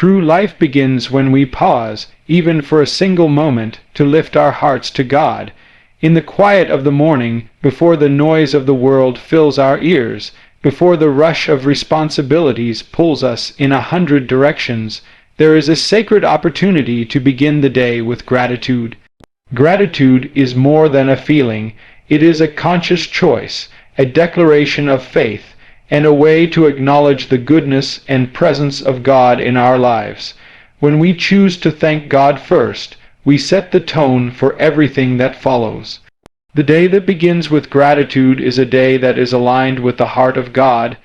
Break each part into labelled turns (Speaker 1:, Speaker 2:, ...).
Speaker 1: True life begins when we pause, even for a single moment, to lift our hearts to God. In the quiet of the morning, before the noise of the world fills our ears, before the rush of responsibilities pulls us in 100 directions, there is a sacred opportunity to begin the day with gratitude. Gratitude is more than a feeling. It is a conscious choice, a declaration of faith, and a way to acknowledge the goodness and presence of God in our lives. When we choose to thank God first, we set the tone for everything that follows. The day that begins with gratitude is a day that is aligned with the heart of God.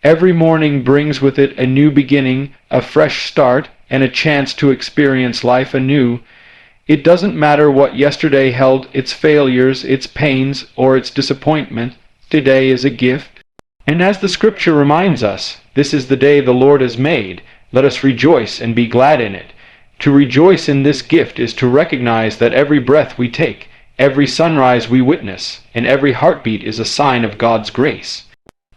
Speaker 1: Every morning brings with it a new beginning, a fresh start, and a chance to experience life anew. It doesn't matter what yesterday held, its failures, its pains, or its disappointment. Today is a gift. And as the Scripture reminds us, this is the day the Lord has made. Let us rejoice and be glad in it. To rejoice in this gift is to recognize that every breath we take, every sunrise we witness, and every heartbeat is a sign of God's grace.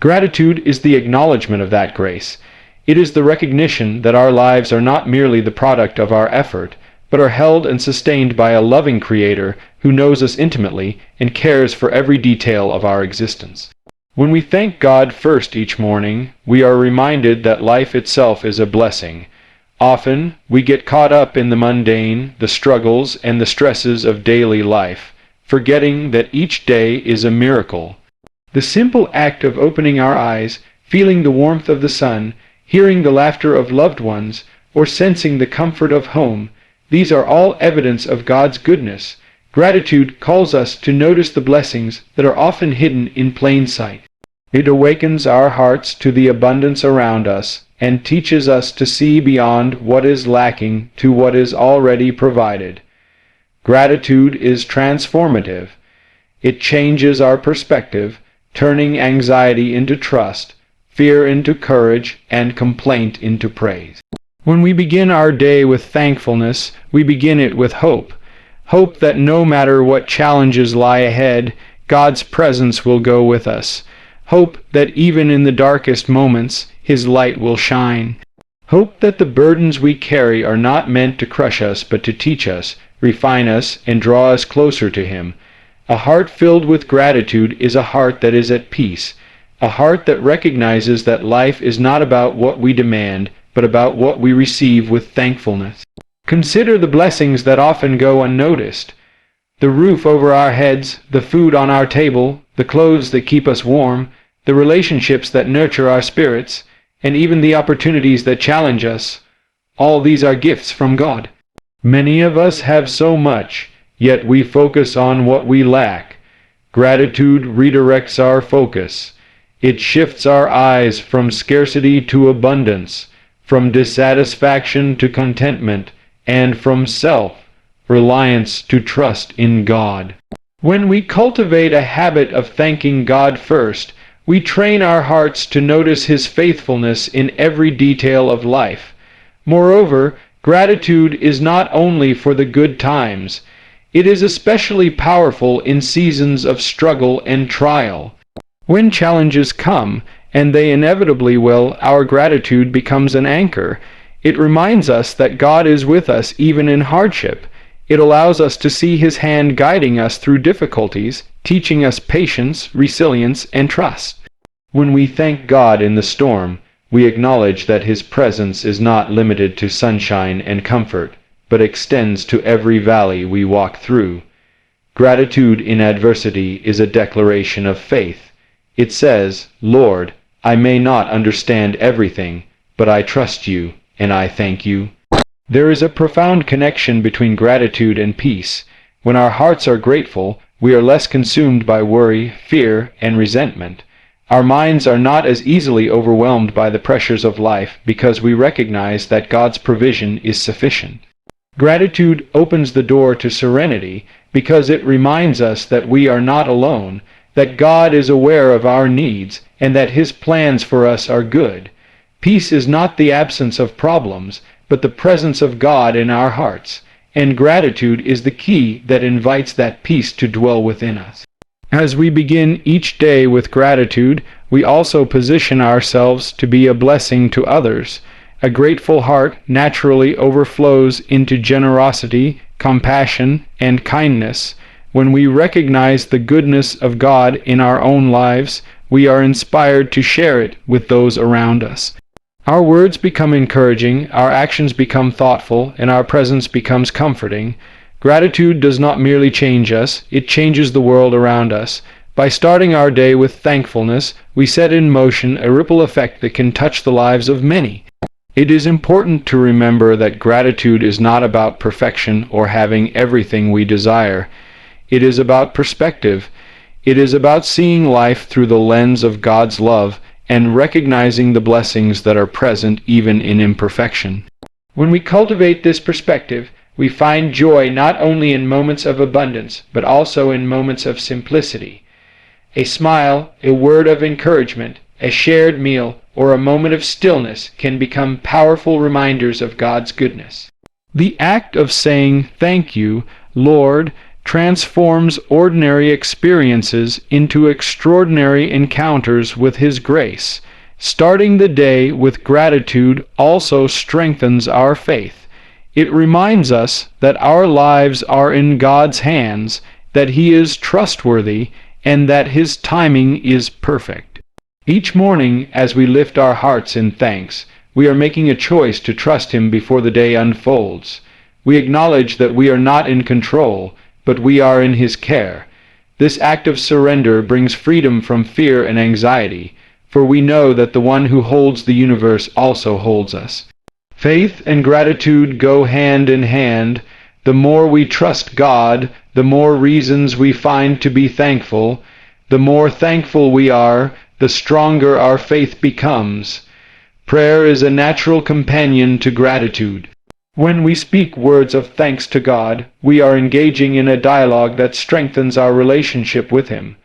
Speaker 1: Gratitude is the acknowledgement of that grace. It is the recognition that our lives are not merely the product of our effort, but are held and sustained by a loving Creator who knows us intimately and cares for every detail of our existence. When we thank God first each morning, we are reminded that life itself is a blessing. Often, we get caught up in the mundane, the struggles, and the stresses of daily life, forgetting that each day is a miracle. The simple act of opening our eyes, feeling the warmth of the sun, hearing the laughter of loved ones, or sensing the comfort of home, these are all evidence of God's goodness. Gratitude calls us to notice the blessings that are often hidden in plain sight. It awakens our hearts to the abundance around us and teaches us to see beyond what is lacking to what is already provided. Gratitude is transformative. It changes our perspective, turning anxiety into trust, fear into courage, and complaint into praise. When we begin our day with thankfulness, we begin it with hope. Hope that no matter what challenges lie ahead, God's presence will go with us. Hope that even in the darkest moments, His light will shine. Hope that the burdens we carry are not meant to crush us, but to teach us, refine us, and draw us closer to Him. A heart filled with gratitude is a heart that is at peace, a heart that recognizes that life is not about what we demand, but about what we receive with thankfulness. Consider the blessings that often go unnoticed. The roof over our heads, the food on our table, the clothes that keep us warm, the relationships that nurture our spirits, and even the opportunities that challenge us. All these are gifts from God. Many of us have so much, yet we focus on what we lack. Gratitude redirects our focus. It shifts our eyes from scarcity to abundance, from dissatisfaction to contentment, and from self-reliance to trust in God. When we cultivate a habit of thanking God first, we train our hearts to notice His faithfulness in every detail of life. Moreover, gratitude is not only for the good times. It is especially powerful in seasons of struggle and trial. When challenges come, and they inevitably will, our gratitude becomes an anchor. It reminds us that God is with us even in hardship. It allows us to see His hand guiding us through difficulties, teaching us patience, resilience, and trust. When we thank God in the storm, we acknowledge that His presence is not limited to sunshine and comfort, but extends to every valley we walk through. Gratitude in adversity is a declaration of faith. It says, "Lord, I may not understand everything, but I trust You, and I thank You." There is a profound connection between gratitude and peace. When our hearts are grateful, we are less consumed by worry, fear, and resentment. Our minds are not as easily overwhelmed by the pressures of life because we recognize that God's provision is sufficient. Gratitude opens the door to serenity because it reminds us that we are not alone, that God is aware of our needs, and that His plans for us are good. Peace is not the absence of problems, but the presence of God in our hearts, and gratitude is the key that invites that peace to dwell within us. As we begin each day with gratitude, we also position ourselves to be a blessing to others. A grateful heart naturally overflows into generosity, compassion, and kindness. When we recognize the goodness of God in our own lives, we are inspired to share it with those around us. Our words become encouraging, our actions become thoughtful, and our presence becomes comforting. Gratitude does not merely change us, it changes the world around us. By starting our day with thankfulness, we set in motion a ripple effect that can touch the lives of many. It is important to remember that gratitude is not about perfection or having everything we desire. It is about perspective. It is about seeing life through the lens of God's love and recognizing the blessings that are present even in imperfection. When we cultivate this perspective, we find joy not only in moments of abundance, but also in moments of simplicity. A smile, a word of encouragement, a shared meal, or a moment of stillness can become powerful reminders of God's goodness. The act of saying, "Thank you, Lord," transforms ordinary experiences into extraordinary encounters with His grace. Starting the day with gratitude also strengthens our faith. It reminds us that our lives are in God's hands, that He is trustworthy, and that His timing is perfect. Each morning, as we lift our hearts in thanks, we are making a choice to trust Him before the day unfolds. We acknowledge that we are not in control, but we are in His care. This act of surrender brings freedom from fear and anxiety, for we know that the one who holds the universe also holds us. Faith and gratitude go hand in hand. The more we trust God, the more reasons we find to be thankful. The more thankful we are, the stronger our faith becomes. Prayer is a natural companion to gratitude. When we speak words of thanks to God, we are engaging in a dialogue that strengthens our relationship with Him.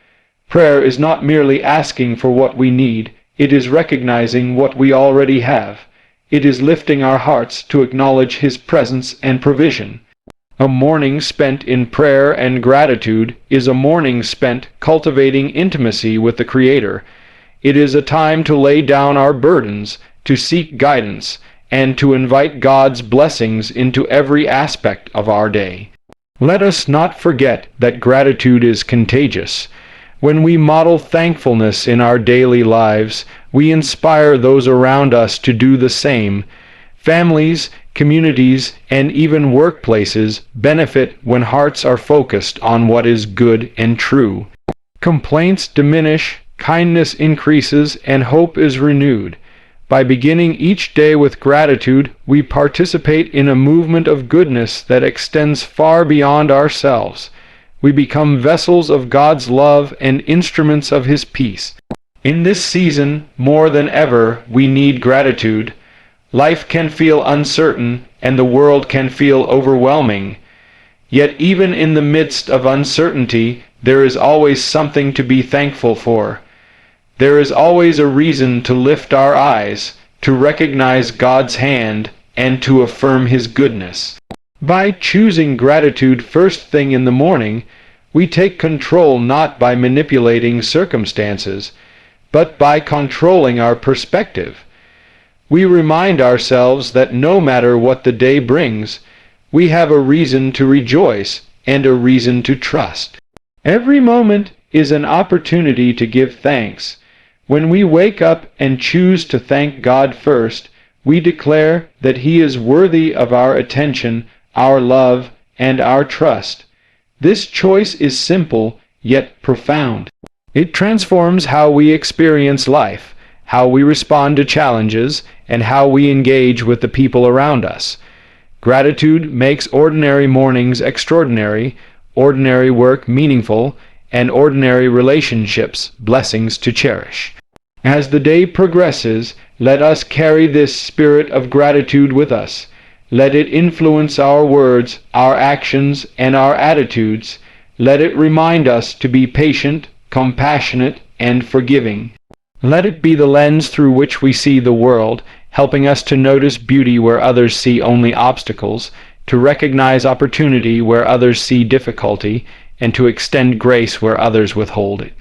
Speaker 1: Prayer is not merely asking for what we need, it is recognizing what we already have. It is lifting our hearts to acknowledge His presence and provision. A morning spent in prayer and gratitude is a morning spent cultivating intimacy with the Creator. It is a time to lay down our burdens, to seek guidance, and to invite God's blessings into every aspect of our day. Let us not forget that gratitude is contagious. When we model thankfulness in our daily lives, we inspire those around us to do the same. Families, communities, and even workplaces benefit when hearts are focused on what is good and true. Complaints diminish, kindness increases, and hope is renewed. By beginning each day with gratitude, we participate in a movement of goodness that extends far beyond ourselves. We become vessels of God's love and instruments of His peace. In this season, more than ever, we need gratitude. Life can feel uncertain, and the world can feel overwhelming. Yet even in the midst of uncertainty, there is always something to be thankful for. There is always a reason to lift our eyes, to recognize God's hand, and to affirm His goodness. By choosing gratitude first thing in the morning, we take control not by manipulating circumstances, but by controlling our perspective. We remind ourselves that no matter what the day brings, we have a reason to rejoice and a reason to trust. Every moment is an opportunity to give thanks. When we wake up and choose to thank God first, we declare that He is worthy of our attention, our love, and our trust. This choice is simple, yet profound. It transforms how we experience life, how we respond to challenges, and how we engage with the people around us. Gratitude makes ordinary mornings extraordinary, ordinary work meaningful, and ordinary relationships blessings to cherish. As the day progresses, let us carry this spirit of gratitude with us. Let it influence our words, our actions, and our attitudes. Let it remind us to be patient, compassionate, and forgiving. Let it be the lens through which we see the world, helping us to notice beauty where others see only obstacles, to recognize opportunity where others see difficulty, and to extend grace where others withhold it.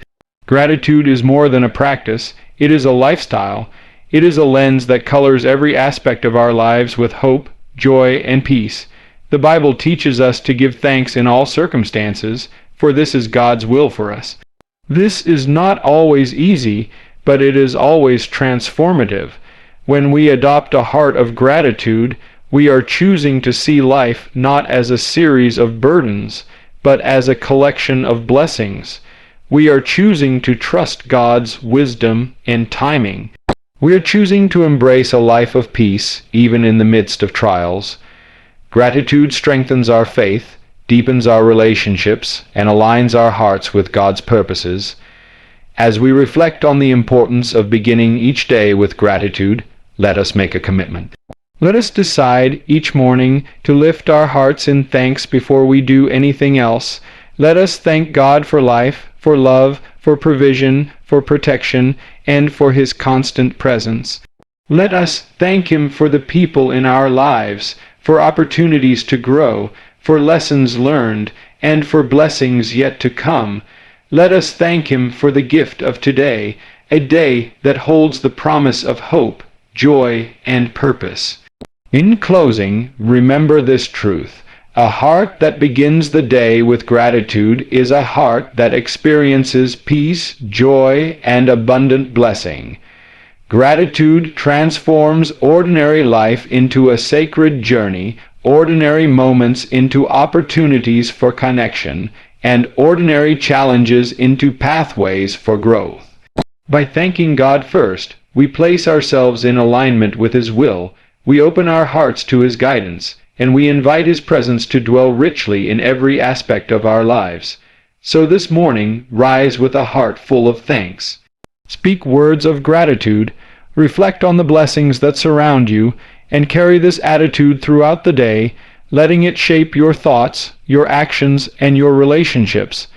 Speaker 1: Gratitude is more than a practice, it is a lifestyle. It is a lens that colors every aspect of our lives with hope, joy, and peace. The Bible teaches us to give thanks in all circumstances, for this is God's will for us. This is not always easy, but it is always transformative. When we adopt a heart of gratitude, we are choosing to see life not as a series of burdens, but as a collection of blessings. We are choosing to trust God's wisdom and timing. We are choosing to embrace a life of peace, even in the midst of trials. Gratitude strengthens our faith, deepens our relationships, and aligns our hearts with God's purposes. As we reflect on the importance of beginning each day with gratitude, let us make a commitment. Let us decide each morning to lift our hearts in thanks before we do anything else. Let us thank God for life, for love, for provision, for protection, and for His constant presence. Let us thank Him for the people in our lives, for opportunities to grow, for lessons learned, and for blessings yet to come. Let us thank Him for the gift of today, a day that holds the promise of hope, joy, and purpose. In closing, remember this truth. A heart that begins the day with gratitude is a heart that experiences peace, joy, and abundant blessing. Gratitude transforms ordinary life into a sacred journey, ordinary moments into opportunities for connection, and ordinary challenges into pathways for growth. By thanking God first, we place ourselves in alignment with His will, we open our hearts to His guidance, and we invite His presence to dwell richly in every aspect of our lives. So this morning, rise with a heart full of thanks. Speak words of gratitude, reflect on the blessings that surround you, and carry this attitude throughout the day, letting it shape your thoughts, your actions, and your relationships.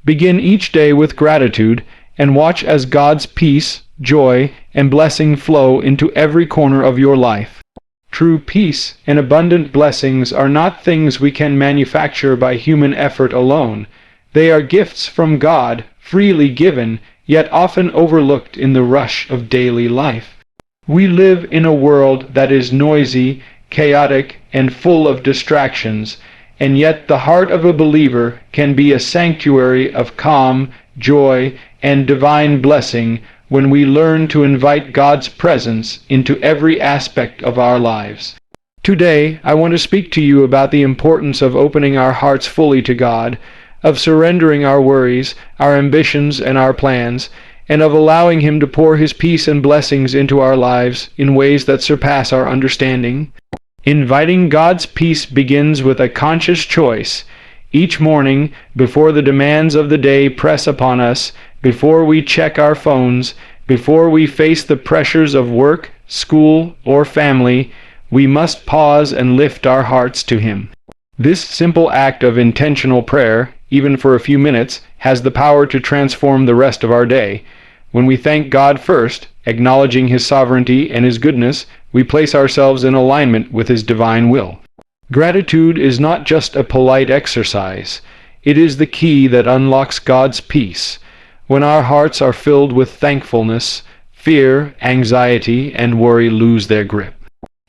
Speaker 1: Begin each day with gratitude, and watch as God's peace, joy, and blessing flow into every corner of your life. True peace and abundant blessings are not things we can manufacture by human effort alone. They are gifts from God, freely given, yet often overlooked in the rush of daily life. We live in a world that is noisy, chaotic, and full of distractions, and yet the heart of a believer can be a sanctuary of calm, joy, and divine blessing when we learn to invite God's presence into every aspect of our lives. Today, I want to speak to you about the importance of opening our hearts fully to God, of surrendering our worries, our ambitions, and our plans, and of allowing Him to pour His peace and blessings into our lives in ways that surpass our understanding. Inviting God's peace begins with a conscious choice. Each morning, before the demands of the day press upon us, before we check our phones, before we face the pressures of work, school, or family, we must pause and lift our hearts to Him. This simple act of intentional prayer, even for a few minutes, has the power to transform the rest of our day. When we thank God first, acknowledging His sovereignty and His goodness, we place ourselves in alignment with His divine will. Gratitude is not just a polite exercise. It is the key that unlocks God's peace. When our hearts are filled with thankfulness, fear, anxiety, and worry lose their grip.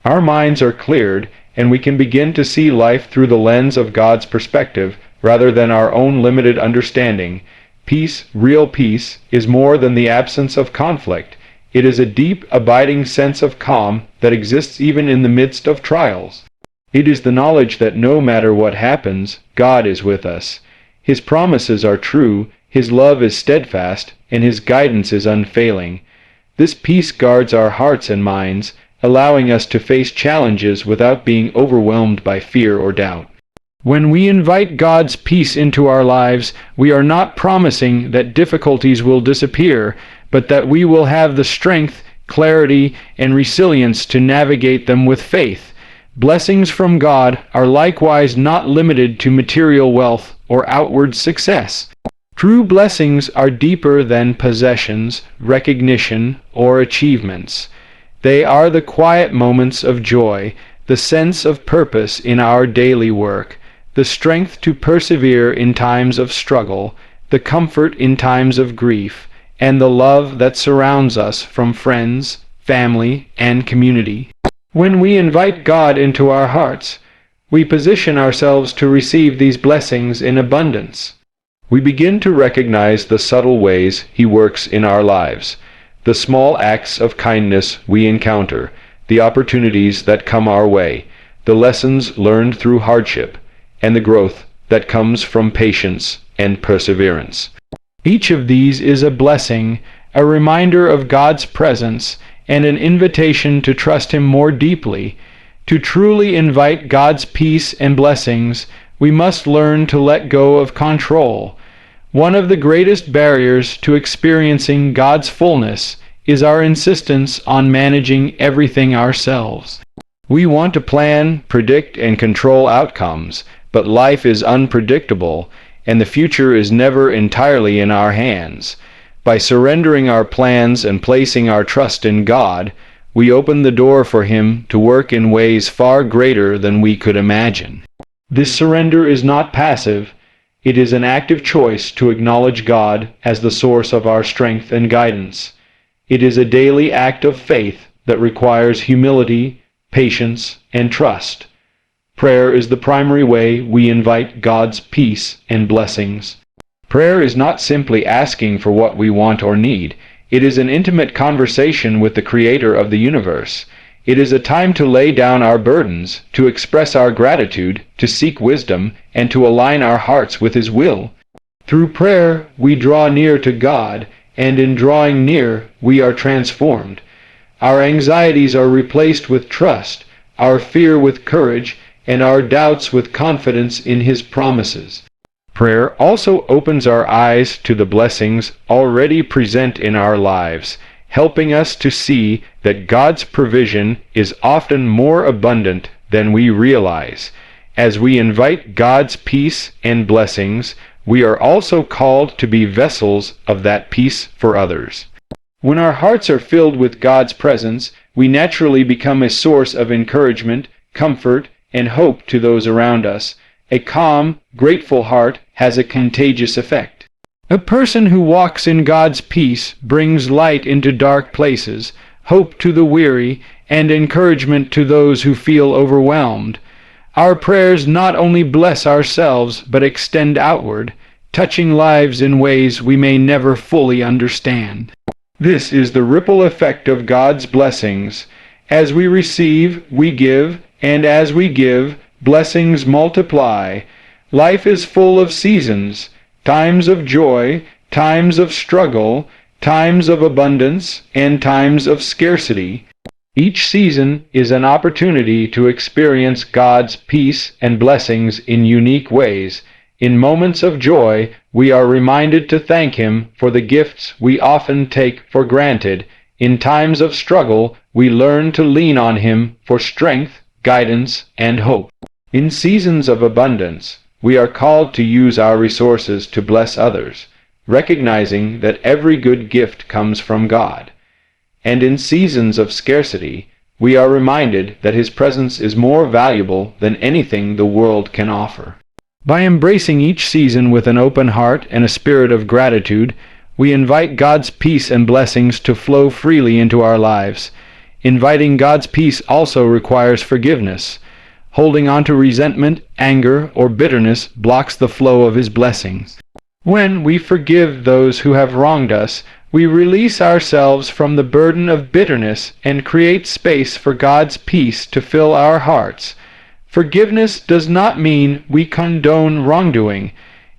Speaker 1: Our minds are cleared, and we can begin to see life through the lens of God's perspective rather than our own limited understanding. Peace, real peace, is more than the absence of conflict. It is a deep, abiding sense of calm that exists even in the midst of trials. It is the knowledge that no matter what happens, God is with us. His promises are true, His love is steadfast, and His guidance is unfailing. This peace guards our hearts and minds, allowing us to face challenges without being overwhelmed by fear or doubt. When we invite God's peace into our lives, we are not promising that difficulties will disappear, but that we will have the strength, clarity, and resilience to navigate them with faith. Blessings from God are likewise not limited to material wealth or outward success. True blessings are deeper than possessions, recognition, or achievements. They are the quiet moments of joy, the sense of purpose in our daily work, the strength to persevere in times of struggle, the comfort in times of grief, and the love that surrounds us from friends, family, and community. When we invite God into our hearts, we position ourselves to receive these blessings in abundance. We begin to recognize the subtle ways He works in our lives, the small acts of kindness we encounter, the opportunities that come our way, the lessons learned through hardship, and the growth that comes from patience and perseverance. Each of these is a blessing, a reminder of God's presence, and an invitation to trust Him more deeply. To truly invite God's peace and blessings, we must learn to let go of control. One of the greatest barriers to experiencing God's fullness is our insistence on managing everything ourselves. We want to plan, predict, and control outcomes, but life is unpredictable, and the future is never entirely in our hands. By surrendering our plans and placing our trust in God, we open the door for Him to work in ways far greater than we could imagine. This surrender is not passive. It is an active choice to acknowledge God as the source of our strength and guidance. It is a daily act of faith that requires humility, patience, and trust. Prayer is the primary way we invite God's peace and blessings. Prayer is not simply asking for what we want or need. It is an intimate conversation with the Creator of the universe. It is a time to lay down our burdens, to express our gratitude, to seek wisdom, and to align our hearts with His will. Through prayer, we draw near to God, and in drawing near, we are transformed. Our anxieties are replaced with trust, our fear with courage, and our doubts with confidence in His promises. Prayer also opens our eyes to the blessings already present in our lives, helping us to see that God's provision is often more abundant than we realize. As we invite God's peace and blessings, we are also called to be vessels of that peace for others. When our hearts are filled with God's presence, we naturally become a source of encouragement, comfort, and hope to those around us. A calm, grateful heart has a contagious effect. A person who walks in God's peace brings light into dark places, hope to the weary, and encouragement to those who feel overwhelmed. Our prayers not only bless ourselves but extend outward, touching lives in ways we may never fully understand. This is the ripple effect of God's blessings. As we receive, we give, and as we give, blessings multiply. Life is full of seasons, times of joy, times of struggle, times of abundance, and times of scarcity. Each season is an opportunity to experience God's peace and blessings in unique ways. In moments of joy, we are reminded to thank Him for the gifts we often take for granted. In times of struggle, we learn to lean on Him for strength, guidance, and hope. In seasons of abundance, we are called to use our resources to bless others, recognizing that every good gift comes from God. And in seasons of scarcity, we are reminded that His presence is more valuable than anything the world can offer. By embracing each season with an open heart and a spirit of gratitude, we invite God's peace and blessings to flow freely into our lives. Inviting God's peace also requires forgiveness. Holding on to resentment, anger, or bitterness blocks the flow of His blessings. When we forgive those who have wronged us, we release ourselves from the burden of bitterness and create space for God's peace to fill our hearts. Forgiveness does not mean we condone wrongdoing.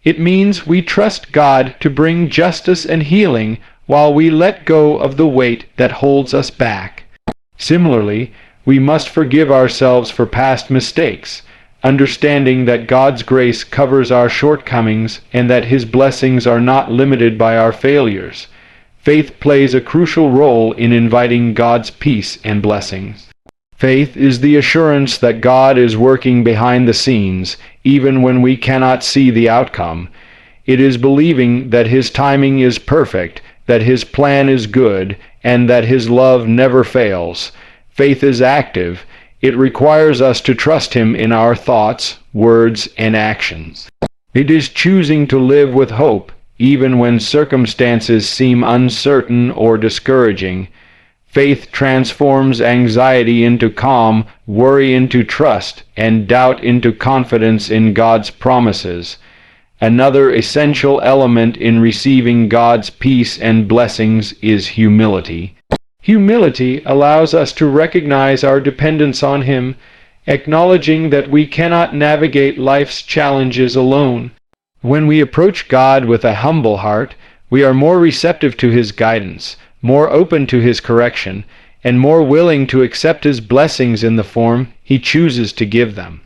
Speaker 1: It means we trust God to bring justice and healing while we let go of the weight that holds us back. Similarly, we must forgive ourselves for past mistakes, understanding that God's grace covers our shortcomings and that His blessings are not limited by our failures. Faith plays a crucial role in inviting God's peace and blessings. Faith is the assurance that God is working behind the scenes, even when we cannot see the outcome. It is believing that His timing is perfect, that His plan is good, and that His love never fails. Faith is active. It requires us to trust Him in our thoughts, words, and actions. It is choosing to live with hope, even when circumstances seem uncertain or discouraging. Faith transforms anxiety into calm, worry into trust, and doubt into confidence in God's promises. Another essential element in receiving God's peace and blessings is humility. Humility allows us to recognize our dependence on Him, acknowledging that we cannot navigate life's challenges alone. When we approach God with a humble heart, we are more receptive to His guidance, more open to His correction, and more willing to accept His blessings in the form He chooses to give them.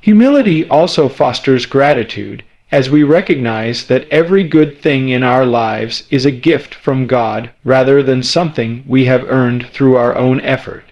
Speaker 1: Humility also fosters gratitude, as we recognize that every good thing in our lives is a gift from God rather than something we have earned through our own effort.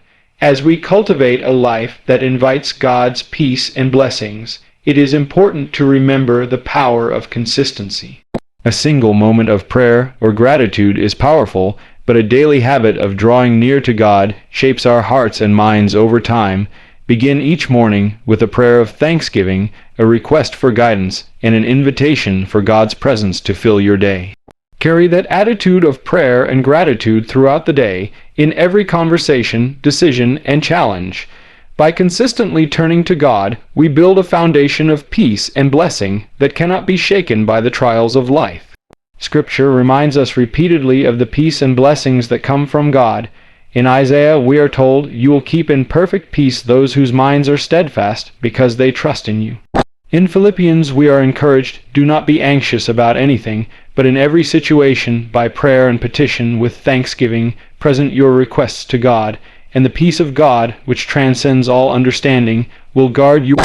Speaker 1: As we cultivate a life that invites God's peace and blessings, it is important to remember the power of consistency. A single moment of prayer or gratitude is powerful, but a daily habit of drawing near to God shapes our hearts and minds over time. Begin each morning with a prayer of thanksgiving, a request for guidance, and an invitation for God's presence to fill your day. Carry that attitude of prayer and gratitude throughout the day, in every conversation, decision, and challenge. By consistently turning to God, we build a foundation of peace and blessing that cannot be shaken by the trials of life. Scripture reminds us repeatedly of the peace and blessings that come from God. In Isaiah, we are told, "You will keep in perfect peace those whose minds are steadfast, because they trust in you." In Philippians, we are encouraged, "Do not be anxious about anything, but in every situation, by prayer and petition, with thanksgiving, present your requests to God, and the peace of God, which transcends all understanding, will guard you